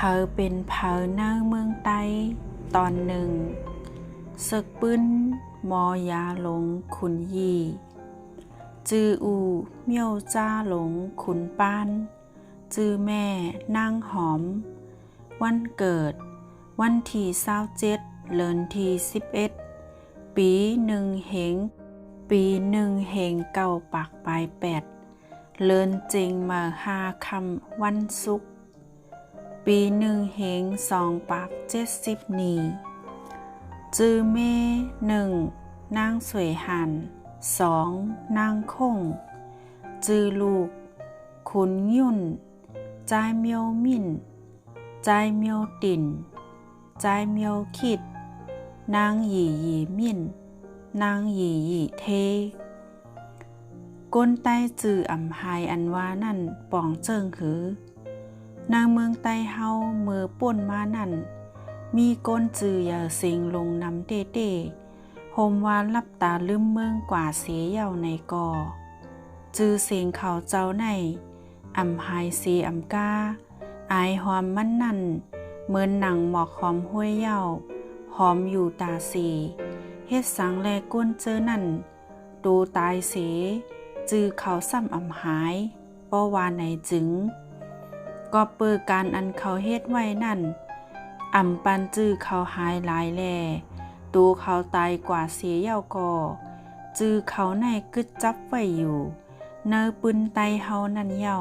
อเป็นเผอเนอเมืองไต้ตอนหนึ่งศึกปื้นมอยาหลงขุนยีจืออูเมี่ยวจ้าหลงขุนป้านจือแม่นางหอมวันเกิดวันที่27เดือนที่11ปี1เหงปี1เหงเก่าปากปลาย8เลินจริงมา5คำวันศุกร์ปี1เหง2ปาก70นีจือเม่1นางสวยหัน2นางคงจือลูกขุนยุ่นจายเมียวมิ่นจายเมียวติ่นจายเมียวคิดนางหยี่หยี่มิ่นนางหยี่หยี่เทก้นใต้จืออำไฮอันว่านั่นป่องเจิงหือนางเมืองใต้เฮามือป่นมานั่นมีก้นจืออย่าสิงลงน้ำเต้เต้โฮมวานลับตาลืมเมืองกว่าเสียเย่าในกอจือเสียงเขาเจ้าในอำไฮซีอำกาอายหอมมันนั่นเหมือนหนังหมอกหอมห้วยเย่าหอมอยู่ตาสีเฮ็ดสังแลก้นเจอนั่นดูตายเสจือเขาซ้ำอำหายป้อวาไหนจึงก็เปิดการอันเขาเฮ็ดไว้นั่นอำปันจือเขาหายหลายแลตูเขาตายกว่าเสียเย่าก่อจือเขาในกึดจับไว้อยู่เนอปืนไตเฮานั่นเย่า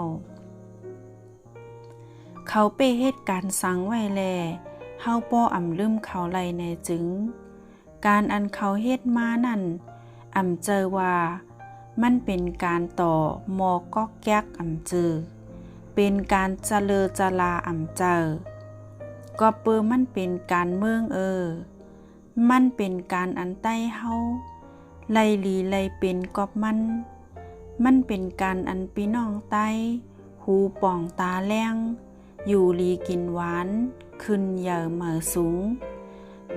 เขาไปเฮ็ดการสังไว้แลเฮาป้ออำลืมเขาไลในจึงการอันเขาเฮ็ดมานั่นอำเจอว่ามันเป็นการต่อมอก๊อกแก๊กอำจือเป็นการเจริญจลาอำเจอก็เปื้อมันเป็นการเมืองมันเป็นการอันใต้เฮาไลลีไลเป็นกอบมันเป็นการอันพี่น้องใต้หูป่องตาแรงอยู่ลีกินหวานขึ้นเหย่อเหมอสูง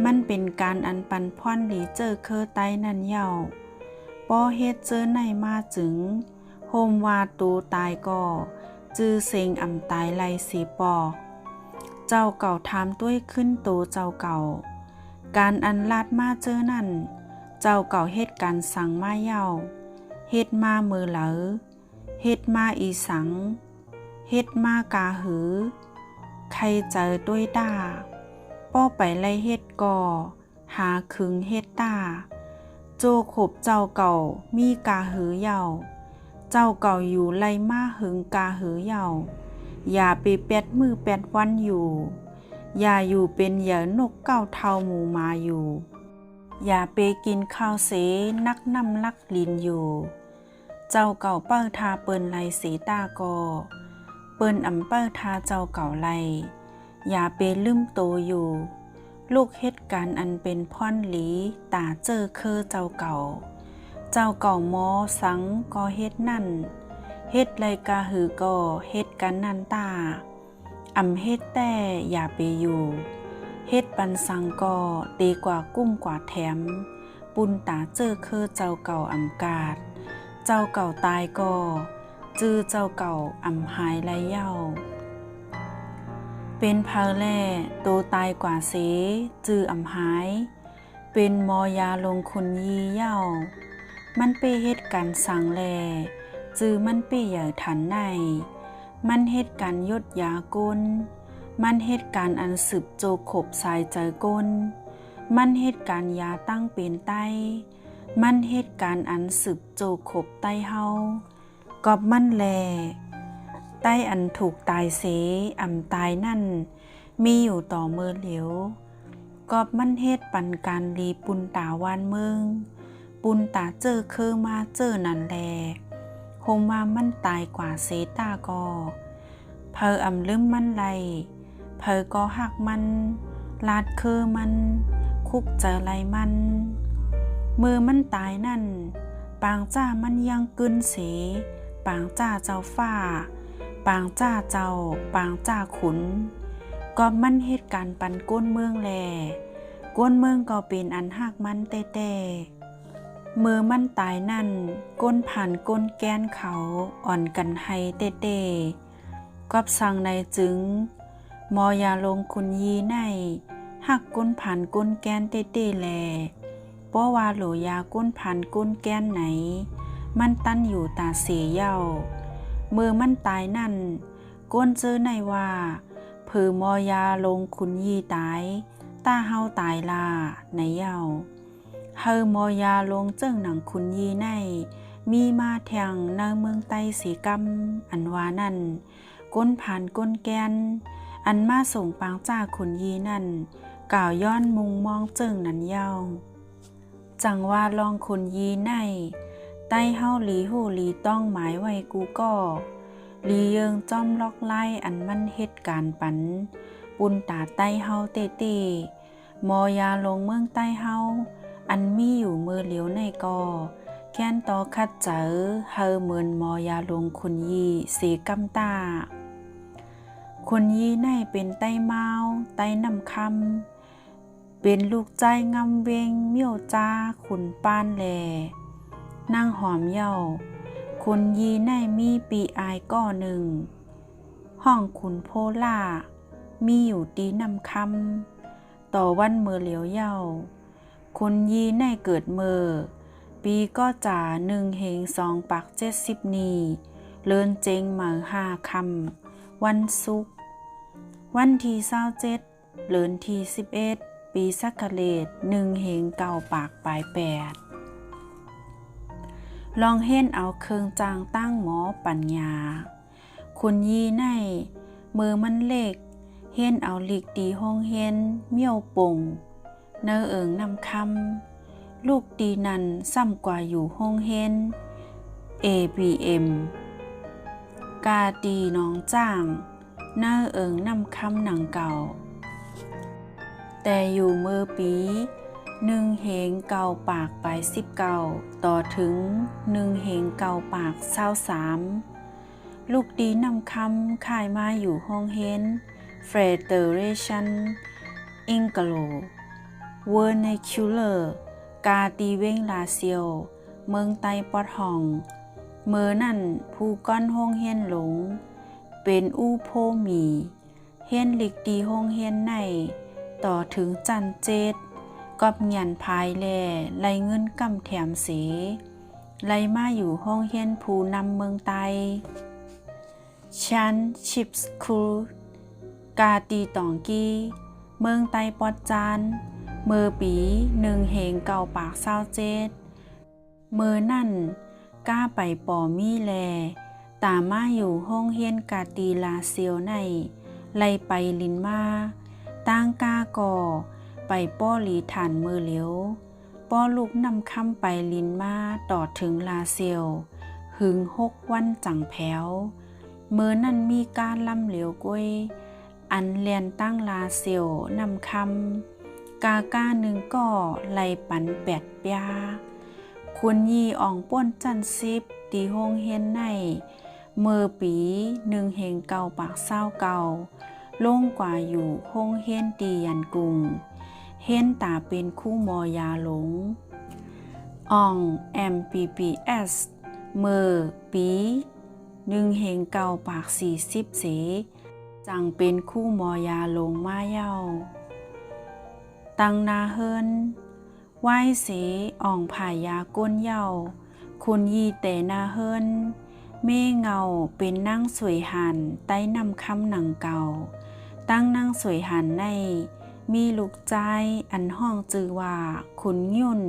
มันเป็นการอันปันพ่อนหลีเจอเคอใต้นั่นเย่าป้อเฮ็ดเจอในมาจึงโฮมวาตูตายก่อจือเซ็งอำตายไลสีปอกเจ้าเก่าถามด้วยขึ้นโตเจ้าเก่าการอันลาดมาเจอนั่นเจ้าเก่าเฮ็ดการสั่งมาเย่าเฮ็ดมามือเหลอเฮ็ดมาอีสังเฮ็ดมากาหือใครเจอด้วยตาป้อไปไล่เฮ็ดก่อหาคึงเฮ็ดตาโจขบเจ้าเก่ามีกาหือเย่าเจ้าเก่าอยู่ไล่มาหึงกาหือเย่าอย่าไปแปดมือแปดวันอยู่อย่าอยู่เป็นเหยื่อนกเก้าเท่าหมูมาอยู่อย่าไปกินข้าวเสนักน้ำลักลินอยู่เจ้าเก่าเปิ้ลทาเปิ้นไลสีตากอเปิ้นอำเปิ้ลทาเจ้าเก่าไลอย่าไปลืมโตอยู่ลูกเฮ็ดการอันเป็นพ่อนหลีตาเจอเคอเจ้าเก่าหมอสังก็เฮ็ดนั่นเฮ็ดไรกาหือก็เฮ็ดกันนั่นตาอำเฮ็ดแต่อย่าไปอยู่เฮ็ดปันสังก็ดีกว่ากุ้มกว่าแถมปุนตาเจอเคอเจ้าเก่าอำกาดเจ้าเก่าตายก็จื้อเจ้าเก่าอำหายไรเย่าเป็นเพอแล่โตตายกว่าเสจื้ออำหายเป็นมอยาลงคุณยีเย่ามันไปเฮ็ดการสังแลจื้อมันไปใหญ่ทันในมันเฮ็ดการยดยาก้นมันเฮ็ดการอันสืบโจขบสายใจก้นมันเฮ็ดการยาตั้งเป็นไตมันเฮ็ดการอันสืบโจขบไตเฮากอบมันแลไตอันถูกตายเสอำตายนั่นมีอยู่ต่อเมื่อเหลียวกอบมันเฮ็ดปันการลีปุนตาวานเมืองปุนตาเจอเคอมาเจอนั่นแลคงว่ามันตายกว่าเสตากอเพออำลืมมันไลเพอก็หักมันลาดเคอมันคุกเจอไรมันมือมันตายนั่นปางจ้ามันยังกึนเสปางจ้าเจ้าฟ้าปางจ้าเจ้าปางจ้าขุนก็มันเหตุการณ์ปันก้นเมืองแลก้นเมืองก็เป็นอันหักมันเต้เมื่อมันตายนั่นก้นผ่านก้นแก้นเขาอ่อนกันให้เต้กอบสั่งในจึง มอยาลงคุณยีในหักก้นผันก้นแกนเต้ๆแลเพราะว่าโหลยาก้นผันก้นแกนไหนมันตั้นอยู่ตาเสียเย้าเมื่อมันตายนั่นก้นเจอในว่าเผือมอยาลงคุณยีตายตาเฮาตายลาในเย้าเฮามอยาลงเจิ้งหนังคุณยีในมีมาแทงในเมืองไต้สีกำอันว่านั่นก้นผ่านก้นแกนอันมาส่งปางจ้าคุณยีนั่นกล่าวย้อนมุงมองเจิ้งนั้นเย้าจังว่าลองคุณยีในไต้เฮาหลีหูหลีต้องหมายไว้กูก็หลีเยิงจ้อมลอกไล่อันมันเหตุการณ์ปันปุนตาไต้เฮาเต้ๆมอยาลงเมืองไต้เฮาอันมีอยู่มือเหลียวในกอแค้นต่อคัดเจอเฮอเหมือนมอยาลงคุณยีสีกำตาคุณยีในเป็นไต้เมาไต้นำคำเป็นลูกใจงำเวงเมี่ยวจ้าขุนป้านแลนางหอมเย้าคุณยีในมีปีอายก้อหนึ่งห้องขุนโพล่ามีอยู่ตีนำคำต่อวันเมื่อเหลียวเย้าคุณยีในเกิดเมื่อปีก็จ่า1 เฮง 2 ปัก 70 นีเลินเจงเหมือ5 คำวันศุกร์วันที่27เลินที่11ปีศักราช1 เฮง 9 ปักปลาย 8ลองเห็นเอาเครื่องจางตั้งหมอปัญญาคุณยีในมือมันเล็กเห็นเอาหลีกตีห้องเห็นเมี่ยวป่งเนอเอิงนำคำลูกตีนันซ้ำกว่าอยู่ห้องเห็น ABM กาตีน้องจ้างเนอเอิงนำคำหนังเก่าแต่อยู่เมื่อปี1 เฮง 9 ปากไป19ต่อถึง1 เฮง 9 ปาก23ลูกดีนำคำข่ายมาอยู่ห้องเฮนFederation Anglo Vernacular กาตีเว้งลาเซียวเมืองไต้ปอดห้องเมื่อนั่นผู้ก้อนห้องเฮนหลงเป็นอู้โพมีเฮนลิกดีห้องเฮนในต่อถึงจันเจดกอบหยันภายแลไล่เงินกำแถมเสไล่มาอยู่ห้องเฮนผู้นำเมืองไต้ชันชิปส์ครูกาตีตองกีเมืองไต้ปอดจานเมื่อปี1 เฮง 9 ปาก27เมื่อนั่นก้าไปปอมีแลตามาอยู่ห้องเฮียนกาตีลาเซียวในไล่ไปลินมาตั้งกาก่อไปป้อหลีฐานมือเหลียวป้อลูกนำคำไปลินมาต่อถึงลาเซียวหึง6 วันจังแผ้วเมื่อนั่นมีการลำเหลียวกวยอันเลียนตั้งลาเซียวนำคำกาหนึ่งก็ไล่ปัน8 ปยาคุณยีอ่องป้นจันซิบตีห้องเฮียนในเมื่อปี1 เฮง 9 ปาก29ลงกว่าอยู่ห้องเฮียนตียันกุงเฮียนตาเป็นคู่มอยาหลงอ่อง MPPS เมื่อปี1 เฮง 9 ปาก40เสจังเป็นคู่มอยาลงมาเย้าตังนาเฮินไหว้เสอ่องผายาก้นเย้าคุณยีเตนาเฮินเม่เงาเป็นนั่งสวยหันใต้นำคำหนังเก่าตั้งนั่งสวยหันในมีลูกใจอันห้องจือว่าขุนยุ่น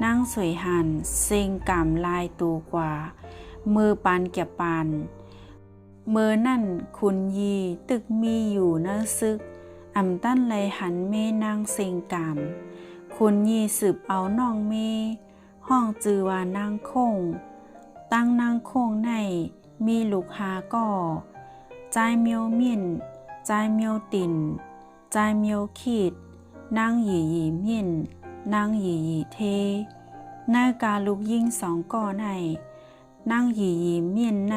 นั่งสวยหันเซ็งกำลายตัวกว่ามือปานเก็บปานเมื่อนั่นคุณยีตึกมีอยู่เนื้อซึกอำตั้นไลหันเมนางเซ็งกำคุณยีสืบเอาน้องเมห้องจือว่านางคงตั้งนางคงในมีลูกหาก่อใจเมียวมิ่นใจเมียวติ่นใจเมียวขีดนางหยีมิ่นนางหยีเทนายกาลูกยิ่ง2 ก่อในนางหยีมิ่นใน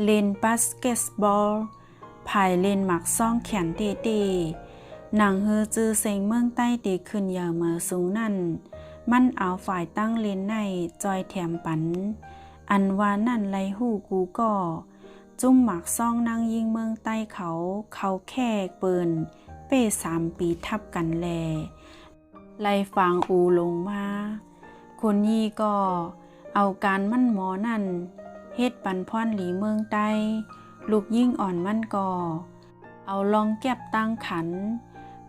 เล่นบาสเกตบอลภายเล่นหมักซ่องแขนเตหนังฮือจือเซ็งเมืองใต้ตีขึ้นยาวมาสูงนั่นมันเอาฝ่ายตั้งเล่นในจอยแถมปันอันว่านั่นไลหูกูก็ จุ้มหมักซ่องนางยิงเมืองใต้เขาแค่เปิ่นเป้3 ปีทับกันแลไล่ฟังอูลงมาคนยี่ก็เอาการมั่นหมอนั่นเฮ็ดปันพ่อนหลีเมืองใต้ลูกยิ่งอ่อนมั่นก่อเอาลองแก็บตั้งขัน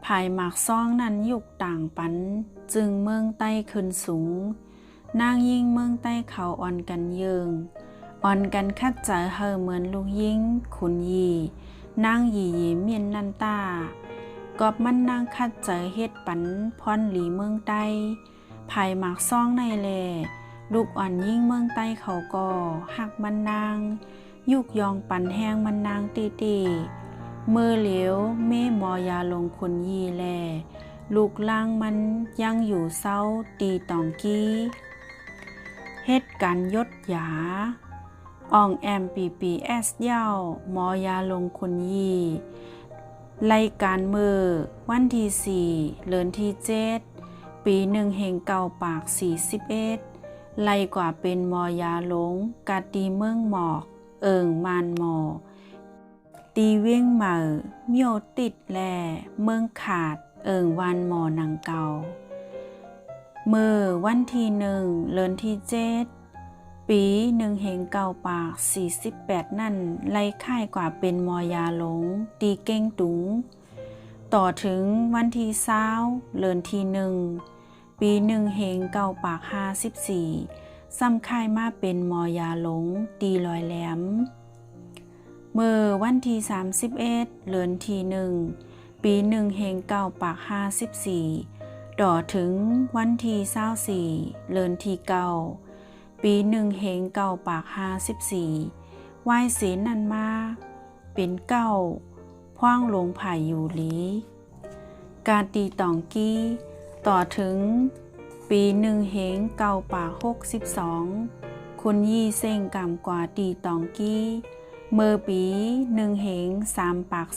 ภายหมากซ่องนั้นยุกต่างปันจึงเมืองใต้ขึ้นสูงนางยิ่งเมืองใต้เขาอ่อนกันเยิงอ่อนกันคัดใจเฮอเหมือนลูกยิ่งขุนยีนางยีเมียนนันตากอบมันนางคัดใจเฮ็ดปันพรหลีเมืองใต้ภายหมากซ่องในแลลูกอ่อนยิ่งเมืองใต้เขาก็หักมันนางยุกยองปันแห้งมันนางตีมือเหลียวเม่มอยาลงคนยีแลลูกล่างมันยังอยู่เศร้าตีตองกี้เฮ็ดการยศหยาอ่องแอมปีแอสเย้ามอยาลงคนยีไล่การมือวันที่4เดือนที่7ปี1เฮงเก่าปาก41ไล่กว่าเป็นมอยาหลงกาตีเมืองหมอกมานหมอตีเวียงเหม่อเมียวติดแลเมืองขาดวานหมอนังเก่ามือวันที่1เดือนที่7ปี1เฮงเก่าปาก48นั่นไล่ค่ายกว่าเป็นมอยาหลงตีเก้งตุงต่อถึงวันที่20เดือนที่1ปี1เฮงเก่าปาก54ซ้ำค่ายมาเป็นมอยาหลงตีลอยแหลมเมื่อวันที่31เดือนที่1ปี1เฮงเก่าปาก54ต่อถึงวันที่24เดือนที่9ปี1เฮงเก่าปาก54วายศีลนันมาเป็น9พ่วงลงไผ่อยู่หลีการตีตองกี้ต่อถึงปี1เฮงเก่าปาก62คุณยี่เส้งกำกว่าตีตองกี้เมื่อปี1เฮง3ปาก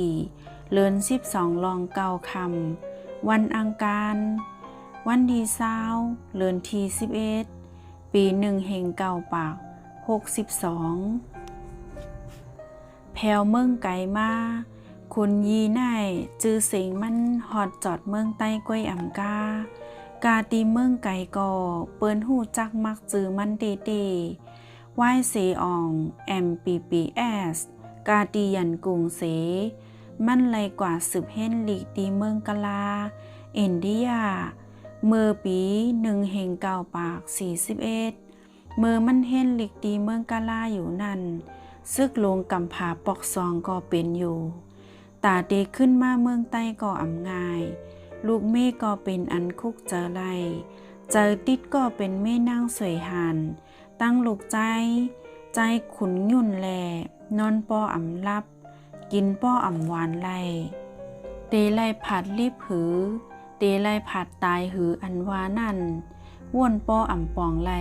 24เดือน12ลองเก่าคำวันอังคารวันที่20เดือนที่11ปี1เฮงเก่าปาก62แผวเมืองไก่มาคุณยีน่ายจือเสียงมันฮอดจอดเมืองใต้กวยอ่ำกากาตีเมืองไก่ก่อเปิ้นหูจักมักจือมันเตไหว้เสอ่องMPPS กาตียันกรุงเสมันไลกว่าสืบเห็นหลีกตีเมืองกะลาอินเดียเมื่อปี1เฮงเก่าปาก41เมื่อมันเห็นหลีกตีเมืองกะลาอยู่นั่นซึกลงกำผาปอกซองก็เป็นอยู่ตาเตขึ้นมาเมืองใต้ก็อ่ำง่ายลูกเมฆก็เป็นอันคุกเจอไลเจอติดก็เป็นเมฆนางสวยหันตั้งลูกใจขุนยุ่นแลนอนป้ออ่ำลับกินป้ออ่ำหวานไลเตไลผัดรีบหือเตไลผัดตายหืออันวานั่นว่วนป้ออ่ำปองไล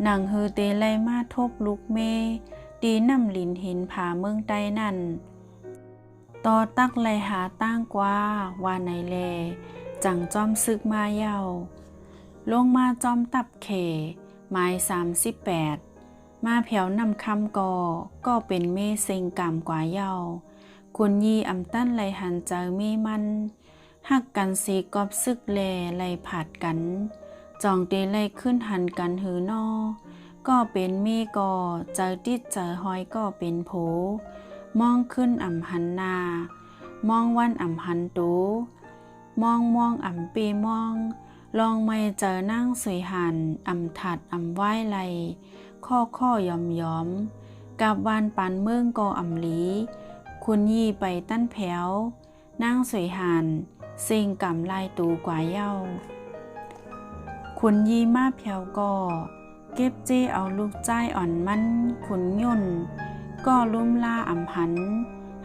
นางหือเตไลมาทบลูกเมตีน้ำลินเห็นผาเมืองใต้นั่นต่อตักไลหาตั้งกว่าว่าในแลจังจอมซึกมาเย้าลงมาจอมตับเขไม้38มาแผวนำคำก็เป็นเมเซ็งกำกว่าเย้าคุณยีอำตั้นไลหันเจอเมมันหักกันสีกอบซึกแลไลผัดกันจองเตไลขึ้นหันกันหือนอก็เป็นเมก่อเจอติดเจอหอยก็เป็นโผมองขึ้นอ่ำหันนามองวันอ่ำหันตูมองอ่ำปีมองลองไม่เจอนั่งสวยหันอ่ำถัดอ่ำไหว้ไหลข้อยอมกับวานปันเมืองก็อ่ำหลีคุณยี่ไปตั้นแผวนั่งสวยหันเซ็งกำลายตูกว่าเย้าคุณยี่มาแผวก็เก็บเจเอาลูกใจอ่อนมันขุนย่นก็ลุ่มล่าอ่ำหัน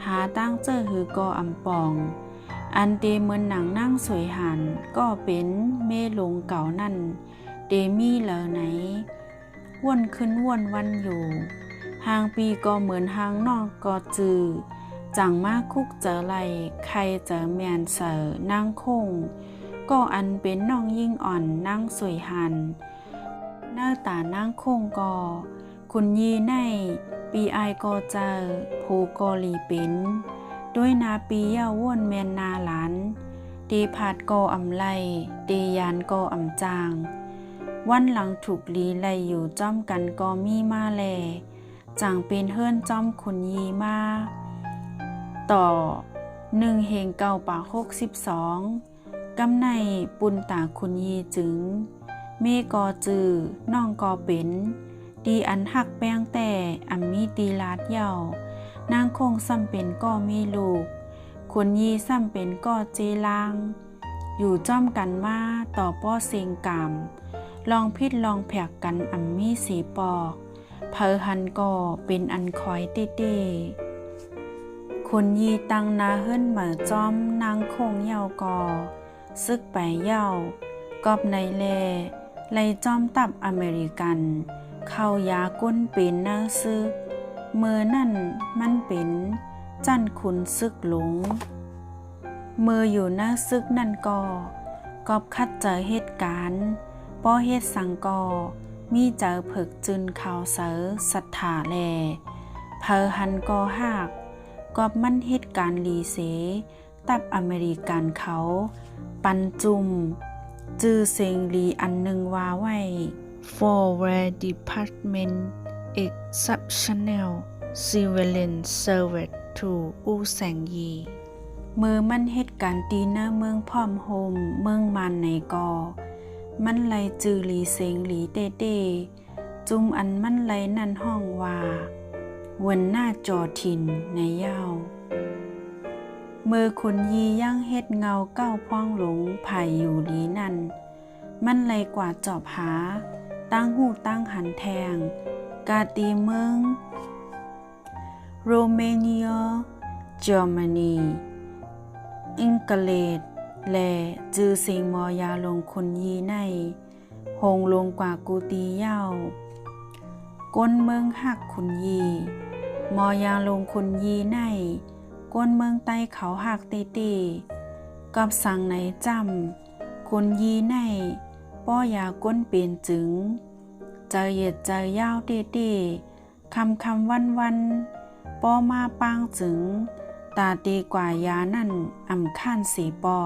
หาตั้งเจอหือก็อ่ำปองอันเตเหมือนหนังนั่งสวยหันก็เป็นเมลงเก่านั่นเดมี่เหลอไหนวนขึ้นวนวันอยู่หางปีก็เหมือนหางนอกก็จือจังมากคุกเจอไหลใครเจอแมนเสอนางคงก็อันเป็นน้องยิ่งอ่อนนั่งสวยหันหน้าตานางคงก็คุณยีในเป ปีไอก็เจอโพกอลีเป็นด้วยนาปีเย้าว่นแมนนาหลานตีผาดกออำไลตียานกออำจางวันหลังถูกลีไลอยู่จ้อมกันก็มีมาแลจังเป็นเฮิรนจ้อมคุณยีมาต่อ1 เฮงเก่าป่า62กำในปุนตาคุณยีจึงเมกอจือน้องกอเป็นดีอันหักแป้งแต่อัมมีตีลาดเยาว์นางคงซ้ำเป็นก็มีลูกคุณยีซ้ำเป็นก็เจลางอยู่จ้อมกันมาต่อป้อเสียงกามลองพิษลองแผกกันอัมมีสีปอกเพอหันก็เป็นอันคอยเต้คุณยีตังนาเฮิรนเหมือจ้อมนางคงเยาว์ก่อซึกไปเยาว์กอบในแลไลจ้อมตับอเมริกันเข้ายาก้นเป็นนาซึกเมื่อนั่นมันเป็นจันขุนซึกหลงเมื่ออยู่นาซึกนั่นก็กอบคัดเจอเหตุการณ์ป้อเหตุสังกอมีเจอเผิกจึนข่าวเสอสัทธาแลเพอหันก็หากกอบมันเหตุการณ์ลีเสตับอเมริกันเขาปันจุมจื้อเซงลีอันหนึ่งว่าไว้ Forward Department Exceptional Surveillance Service to อู่แสงยีมือมันเหตุการณ์ตีหน้าเมืองพร้อมโฮมเมืองมันในกอมันไลจือลีเซงลีเต้เต้จุมอันมันไลนั่นห้องว่าวันหน้าจอถิ่นในเย้ามือคุณยีย่างเฮ็ดเงาเก้าพ่องหลงไผ่อยู่ลีนั่นมันไลกว่าจอบหาตั้งหูตั้งหันแทงกาตีเมืองโรเมเนียเยอรมนีอังกฤษและจือสิงมอยาลงคนยีในหงลงกว่ากูตีเย้าก้นเมืองหักคุณยีมอยาลงคนยีในก้นเมืองใต้เขาหักเตตีกับสั่งในจำคนยีในป้อยาก้นเปลี่ยนจึงเจอเหยียดเจอยาวเตตีคำวันป้อมาปางจึงตาดีกว่ายานั่นอ่ำข้านสีปอ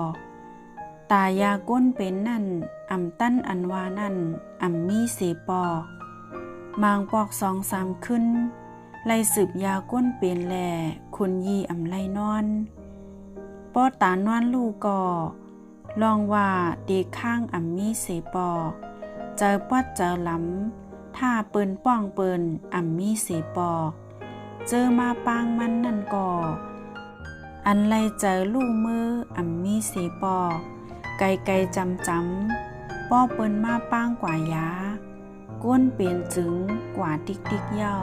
ตายาก้นเป็นนั่นอ่ำตั้นอันวานั่นอ่ำมีสีปอมางปอก2-3ขึ้นไล่สืบยาก้นเป็นแหล่คุณยีอ่ำไล่นอนป้อตานอนลูกก่อลองว่าดีข้างอ่ำมีสีปอเจอปอดเจอล้ำถ้าเปิ้นป้องเปิ้นอ่ำมีสีปอเจอมาปางมันนั่นก่ออันไล่เจอลูกมืออ่ำมีสีปอไกลจำป้อเปิ้นมาปางกว่ายาก้นเป็นจึงกว่าติ๊กเย้า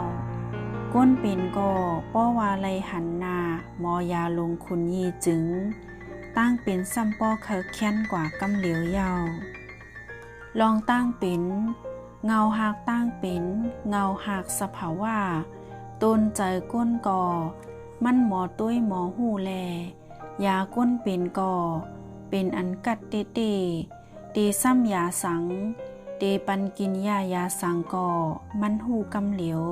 ก้นเป็นก็ป้อว่าไลหันนามอยาลงคุณยีจึงตั้งเป็นซ้ำป้อเคอแค้นกว่ากำเหลียวเย้าลองตั้งเป็นเงาหักตั้งเป็นเงาหักสภาวะต้นใจก้นก่อมันหมอตุ้ยหมอหูแลยาก้นเป็นก่อเป็นอันกัดเต้ตีซ้ำยาสังเตปันกินยาสังก่อมันหูกำเหลียว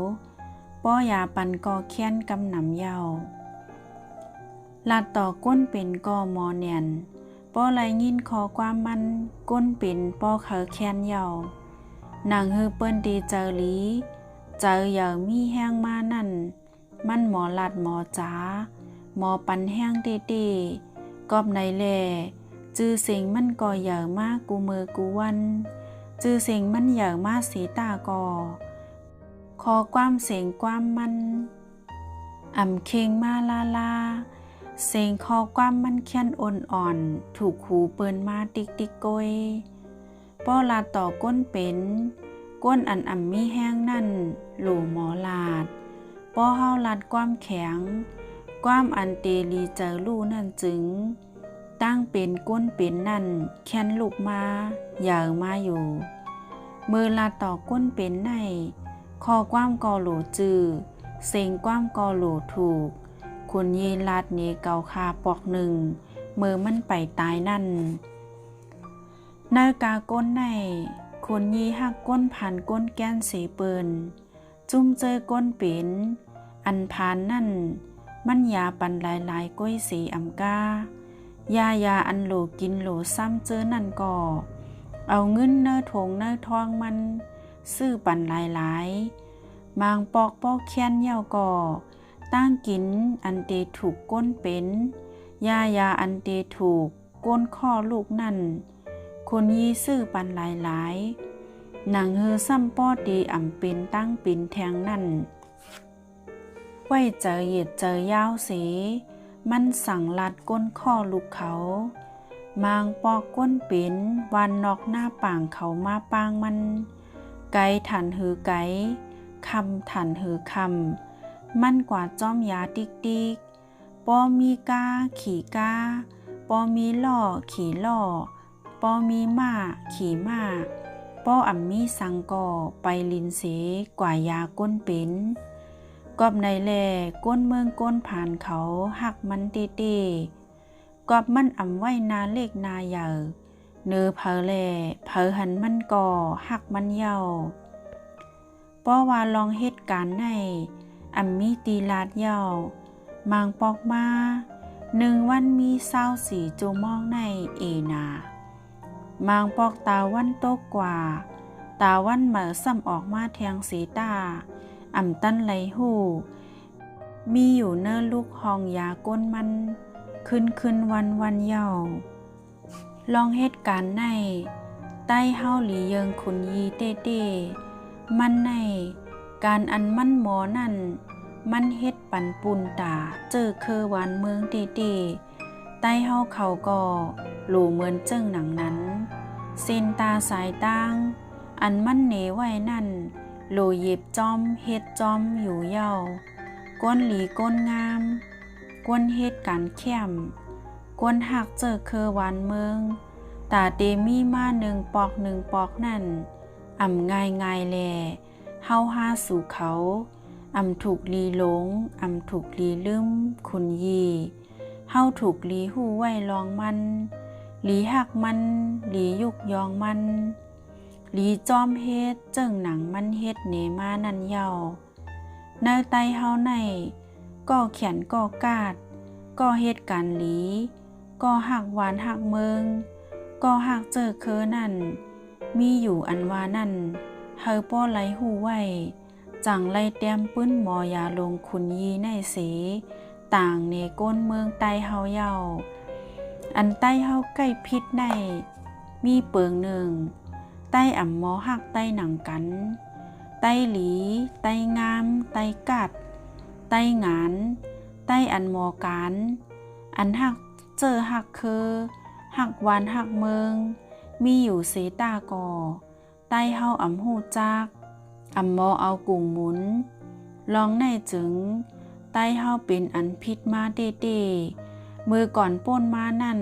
ป้อยาปันก่อแค้นกำหนำเยาลาดต่อก้นเป็นก่อมอเนียนป้อไรยินคอความมันก้นเป็นป้อเคอแค้นเยานางฮือเปิ้นดีเจอลีเจออย่ามีแห้งมานั่นมันหมอลัดหมอจ๋าหมอปันแห้งเต้กอบในแลจื้อเสียงมันก่อใหญ่มากกูมือกูวันจื้อเสียงมันใหญ่มากสีตาก่อคอความเสียงความมันอ่ำเค็งมาลาเสียงคอความมันเคียนอ่อนถูกหูเปิ้นมาติ๊กโกยป้อลาต่อก้นเป็นก้นอันอ่ำมีแห้งนั่นหลู่หมอลาดป้อเฮาลัดความแข็งความอันเตลีเจอลู่นั่นจึงตั้งเป็นก้นเป็นนั่นแค้นลูกมาใหญ่มาอยู่มือลาต่อก้นเป็นในคอความกอหลูจือเสียงความกอหลูถูกคุณยีลาดเนเกาคาปอกหนึ่งมือมันไปตายนั่นเนกาก้นในคุณยีหักก้นผ่านก้นแก้นสีเปินจุ่มเจอก้นเป็น อันพานนั่นมันยาปันหลายก้อยสีอำกายาอันโหลกินโหลซ้ำเจอนั่นก่อเอาเงินเนื้อถงเนื้อทองมันซื้อปันหลายมางปอกปอกแค้นเย่าก่อตั้งกินอันเตถูกก้นเป็นยาอันเตถูกก้นข้อลูกนั่นคนยีซื้อปันหลายหนังเฮือซ้ำป้อดีอ่ำเป็นตั้งปินแทงนั่นไว้เจอเหยียดเจอยาวสีมันสั่งลัดก้นข้อลูกเขามางปอกก้นเป็นวันนอกหน้าป่างเขามาปางมันไก่ถันหือไก่คำถันหือคำมันกว่าจ้อมยาติ๊กปอมีกาขี่กาปอมีล่อขี่ล่อปอมีม้าขี่ม้าปออ่ำมีสังก่อไปลินเสกว่ายาก้นเป็นกอบในแลก้นเมืองก้นผ่านเขาหักมันเต้กอบมันอ่ำไว้นาเล็กนาใหญ่เนื้อเพอแลเพอหันมันก่อหักมันเยาป้อว่าลองเหตุการณ์ในอ่ำมีตีลาดเยามางปอกมา1 วันมี24 จูมองในเอนามางปอกตาวันโตกกว่าตาวันเหมือซ้ำออกมาแทงสีตาอ่ำตั้นไหลหูมีอยู่เนื้อลูกห้องยาก้นมันขึ้นวันเยาลองเหตุการณ์ในใต้เฮาหลีเยิงขุนยีเต้มันในการอันมันหมอนั่นมันเฮ็ดปันปุนตาเจอเคอวานเมืองเต้ใต้เฮาเขาก็หลูเหมือนเจิ้งหนังนั้นเส้นตาสายตั้งอันมันเหนไว้นั่นโลเย็บจอมเฮ็ดจอมอยู่เย้าก้นหลีก้นงามก้นเฮ็ดการเข้มก้นหักเจอเคอวานเมืองตาเตมีมา1 ปอกนั่นอ่ำง่ายแลเฮาหาสู่เขาอ่ำถูกลีหลงอ่ำถูกลีลืมคุณยีเฮาถูกลีหู้ไว้ลองมันหลีหักมันหลียุกยองมันหลีจอมเฮ็ดเจิ้งหนังมันเฮ็ดเนมานั่นเยาเนื้อไตเฮาในก็เขียนก็กาดก็เฮ็ดการหลีก็หักหวานหักเมืองก็หักเจอเคอนั่นมีอยู่อันว่านั่นเฮาป้อไหลหู้ไว้จังไล่เต็มปื้นหมอยาลงคุณยีในเสต่างเนก้นเมืองใต้เฮาเยาอันใต้เฮาใกล้พิษในมีเปิงหนึ่งใต้อ่ำหมอหักใต้หนังกันใต้หลีใต้งามใต้กัดใต้งานใต้อันหมอการอันหักเจอหักคือหักวานหักเมืองมีอยู่เสตาก่อใต้เฮาอ่ำหูจักอ่ำหมอเอากุ่งหมุนลองในจึงใต้เฮาเป็นอันพิษมาเต้มือก่อนป้นมานั่น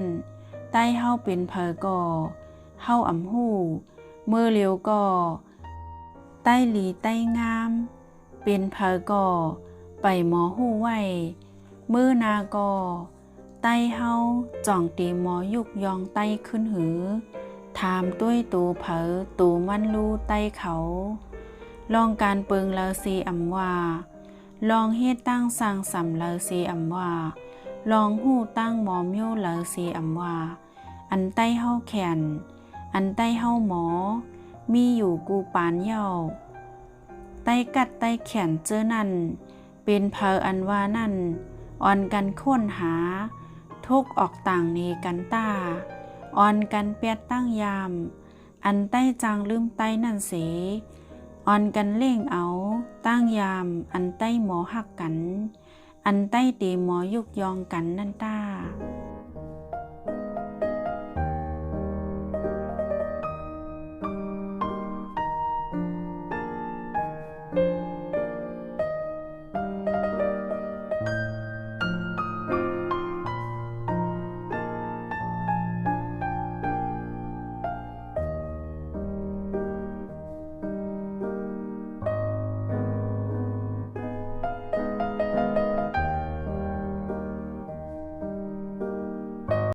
ใต้เฮาเป็นเพอก่อเฮาอ่ำหูมือเลียวก่อใต้หลีใต้งามเป็นเพอก่อไปหมอหูไว้มือนาก่อใต้เฮาจ่องตีหมอยุกยองใต้ขึ้นหือถามตุ้ยตูเผอตูมันรู้ใต้เขาลองการเปิงเลาซีอ่ำว่าลองเฮ็ดตั้งสร้างสำเลาซีอ่ำว่าลองหู้ตั้งหมอมิวเลาซีอ่ำว่าอันใต้เฮาแขนอันใต้เฮาหมอมีอยู่กูปานเย้าใต้กัดใต้แขนเจอนั่นเป็นเพออันว่านั่นอ่อนกันค้นหาทุกออกต่างเนกันต้าอ่อนกันเปียดตั้งยามอันใต้จางลืมใต้นั่นเสอ่อนกันเล่งเอาตั้งยามอันใต้หมอหักกันอันใต้ตีหมอยุกยองกันนั่นต้า